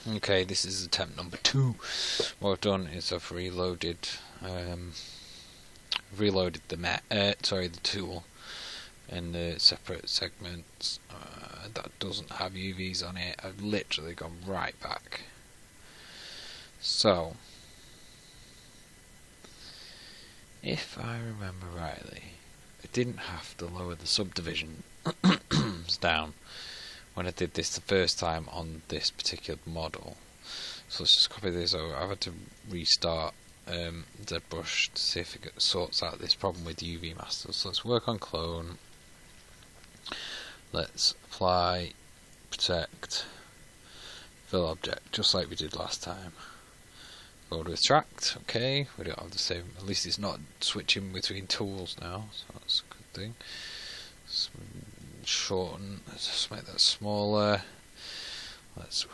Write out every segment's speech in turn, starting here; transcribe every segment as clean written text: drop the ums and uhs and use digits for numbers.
Okay, this is attempt number 2. What I've done is I've reloaded the tool in the separate segments that doesn't have UVs on it. I've literally gone right back. So, if I remember rightly, I didn't have to lower the subdivisions down when I did this the first time on this particular model. So let's just copy this over. I've had to restart Zbrush to see if it sorts out this problem with UV master. So let's work on clone. Let's apply, protect, fill object, just like we did last time. Go to extract. Okay, we don't have the same. At least it's not switching between tools now, so that's a good thing. Shorten. Let's just make that smaller. Let's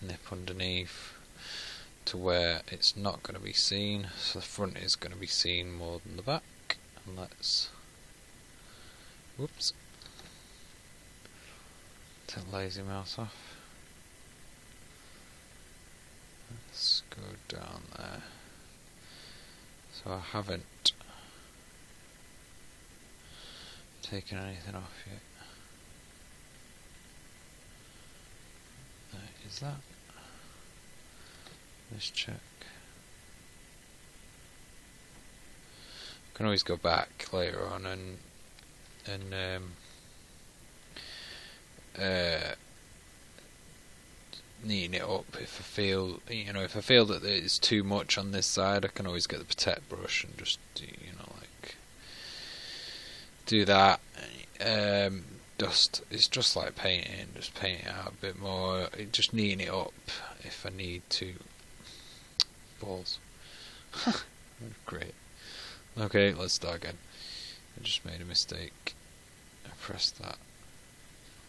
nip underneath to where it's not going to be seen. So the front is going to be seen more than the back. And let's. Whoops. Take lazy mouse off. Let's go down there. So I haven't taken anything off yet. Is that? Let's check. Can always go back later on and neaten it up if I feel, if I feel that it's too much on this side. I can always get the protect brush and just do that. It's just like painting, just paint it out a bit more, just neaten it up if I need to. Balls. Great. Okay, let's start again. I just made a mistake. I pressed that,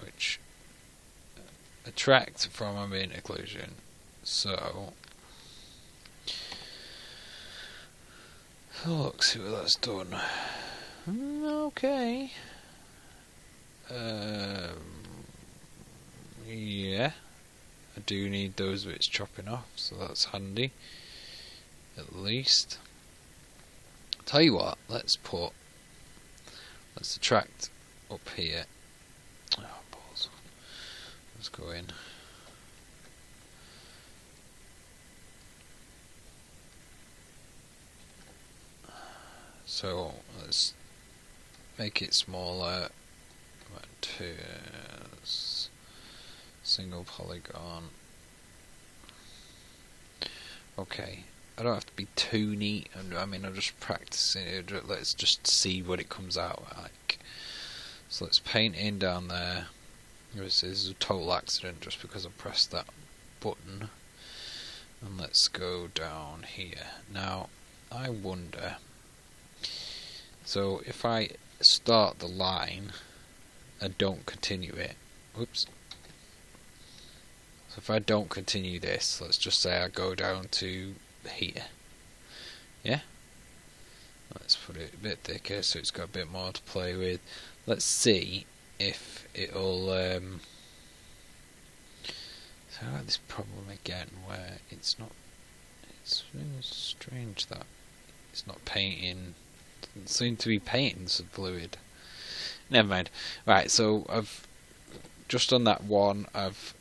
which attract from ambient occlusion. So look, see what that's done. Okay. Yeah, I do need those bits chopping off, so that's handy. At least. Tell you what, let's attract up here. Oh, balls. Let's go in. So let's make it smaller. To single polygon. Okay, I don't have to be too neat. I'm just practicing it. Let's just see what it comes out like. So let's paint in down there. This is a total accident just because I pressed that button. And let's go down here. Now, I wonder. So if I start the line and don't continue it. Whoops. So if I don't continue this, let's just say I go down to here. Yeah? Let's put it a bit thicker so it's got a bit more to play with. Let's see if it'll so I have this problem again where it's really strange that it's not painting. Doesn't seem to be painting some fluid. Never mind. Right, so I've just done that one. I've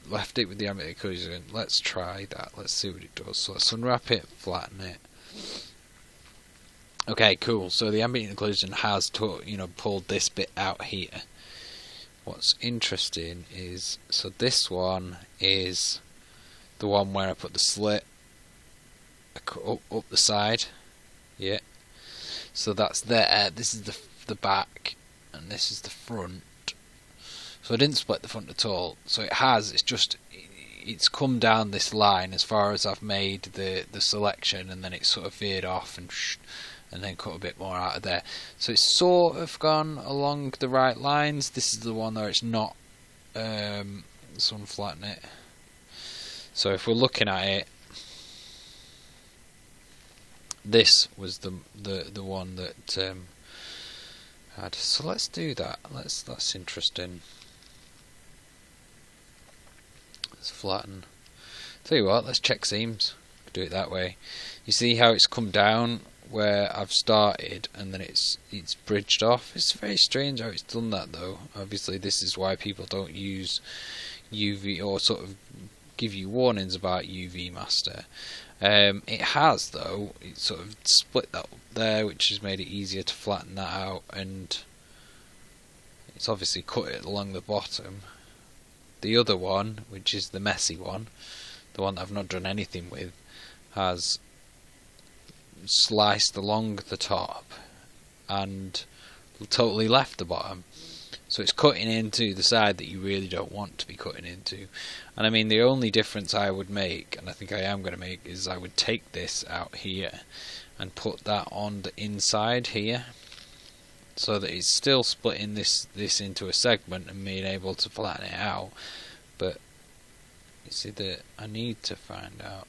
left it with the ambient occlusion. Let's try that. Let's see what it does. So let's unwrap it, flatten it. Okay, cool. So the ambient occlusion has pulled this bit out here. What's interesting is, so this one is the one where I put the slit up the side. Yeah. So that's there. This is the back, and this is the front. So I didn't split the front at all. So it's come down this line as far as I've made the selection, and then it's sort of veered off and then cut a bit more out of there. So it's sort of gone along the right lines. This is the one where it's not. Let's unflatten it. So if we're looking at it, this was the one that had. So let's do that. That's interesting. Let's flatten. Tell you what, let's check seams. Do it that way. You see how it's come down where I've started, and then it's bridged off. It's very strange how it's done that, though. Obviously, this is why people don't use UV, or sort of give you warnings about UV Master. It has, though. It sort of split that up there, which has made it easier to flatten that out, and it's obviously cut it along the bottom. The other one, which is the messy one, the one that I've not done anything with, has sliced along the top and totally left the bottom. So it's cutting into the side that you really don't want to be cutting into. And I mean, the only difference I would make, and I think I am going to make, is I would take this out here and put that on the inside here, so that it's still splitting this into a segment and being able to flatten it out. But you see that I need to find out,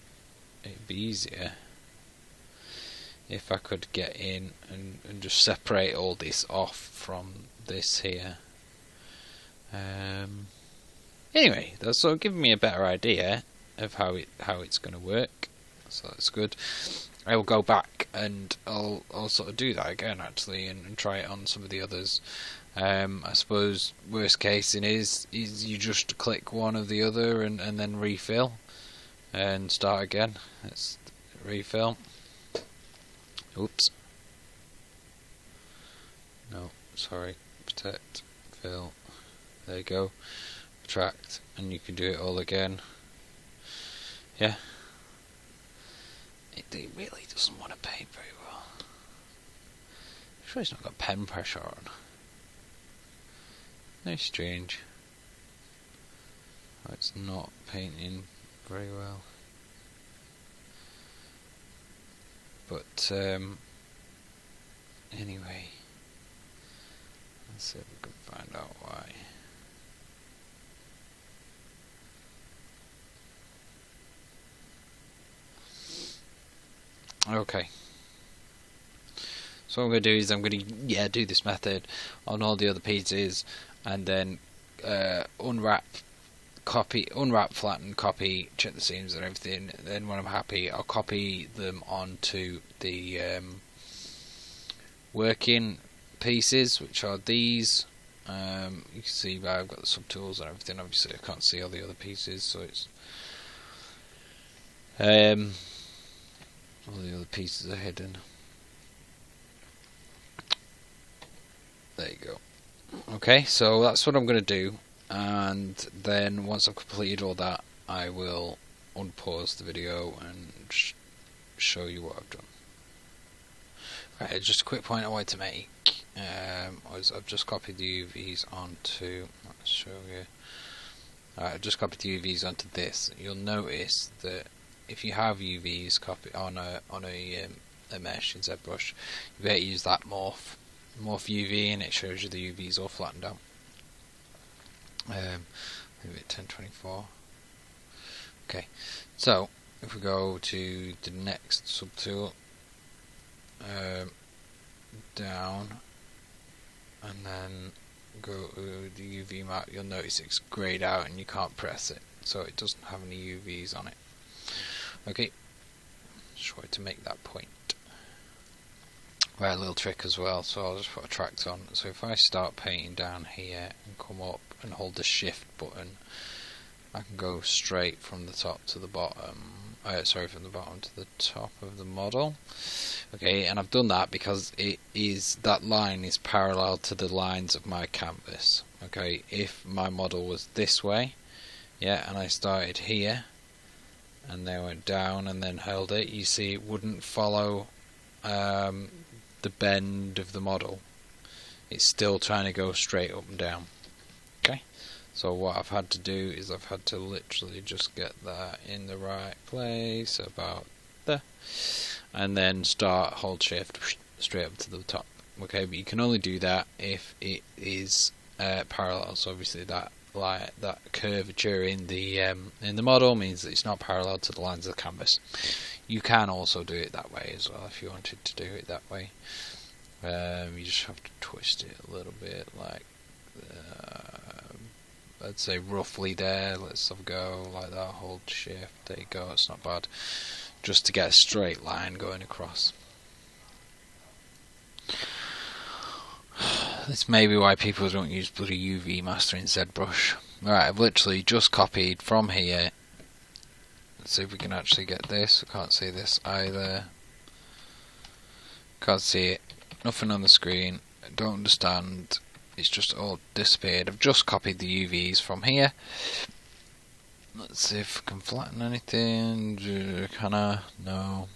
it'd be easier if I could get in and just separate all this off from this here. Anyway, that's sort of giving me a better idea of how it's going to work, so that's good. I will go back and I'll sort of do that again actually, and try it on some of the others. I suppose worst case is you just click one of the other and then refill and start again. Let's refill. Oops. No, sorry. Protect, fill. There you go. Retract, and you can do it all again. Yeah. It really doesn't want to paint very well. I'm sure it's not got pen pressure on. Very strange. Oh, it's not painting very well. But anyway, let's see if we can find out why. Okay. So what I'm going to do is I'm going to do this method on all the other pieces, and then unwrap, flatten, copy, check the seams and everything. Then when I'm happy, I'll copy them onto the working pieces, which are these. You can see I've got the subtools and everything. Obviously I can't see all the other pieces, so it's all the other pieces are hidden. There you go. Okay, so that's what I'm going to do, and then once I've completed all that, I will unpause the video and show you what I've done. Right, just a quick point I wanted to make was I've just copied the UVs onto. Let's show you. Right, I've just copied the UVs onto this. You'll notice that if you have UVs copy on a mesh in Zbrush, you better use that morph UV, and it shows you the UVs all flattened out. Leave it 1024. Okay, so if we go to the next subtool, down, and then go to the UV map, you'll notice it's greyed out and you can't press it, so it doesn't have any UVs on it. Okay, just wanted to make that point. Right, a little trick as well, so I'll just put a tract on. So if I start painting down here and come up and hold the shift button, I can go straight from the top to the bottom. From the bottom to the top of the model. Okay, and I've done that because that line is parallel to the lines of my canvas. Okay, if my model was this way, and I started here, and then went down and then held it, you see it wouldn't follow the bend of the model. It's still trying to go straight up and down. Okay, so what I've had to do is I've had to literally just get that in the right place, about there, and then hold shift straight up to the top. Okay, but you can only do that if it is parallel. So obviously that curvature in the model means that it's not parallel to the lines of the canvas. You can also do it that way as well if you wanted to do it that way. You just have to twist it a little bit like I'd say roughly there. Let's have a go like that. Hold shift. There you go. It's not bad. Just to get a straight line going across. This may be why people don't use bloody UV Master in ZBrush. Right, I've literally just copied from here. Let's see if we can actually get this. I can't see this either. Can't see it. Nothing on the screen. I don't understand. It's just all disappeared. I've just copied the UVs from here. Let's see if I can flatten anything. Can I? No.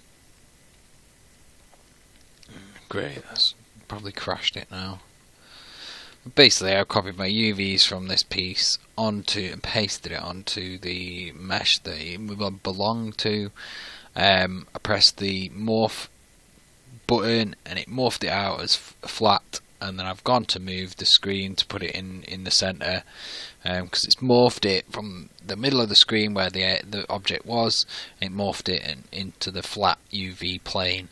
Great, that's probably crashed it now. Basically, I copied my UVs from this piece onto and pasted it onto the mesh that it belonged to. I pressed the morph button and it morphed it out as flat, and then I've gone to move the screen to put it in the center, because it's morphed it from the middle of the screen where the object was, and it morphed it into the flat UV plane,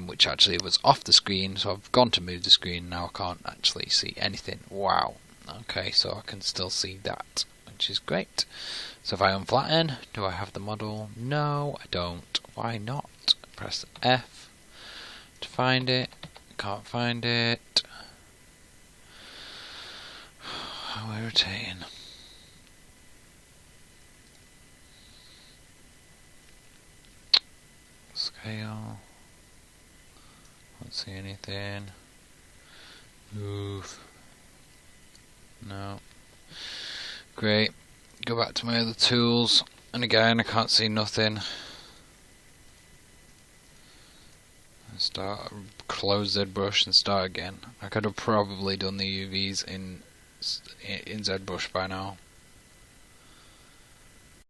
which actually was off the screen. So I've gone to move the screen, now I can't actually see anything. Wow. Okay, so I can still see that, which is great. So if I unflatten, do I have the model? No, I don't. Why not? Press F to find it. Can't find it. How irritating. Scale. Don't see anything. Move. No. Great. Go back to my other tools, and again I can't see nothing. Close ZBrush and start again. I could have probably done the UVs in ZBrush by now.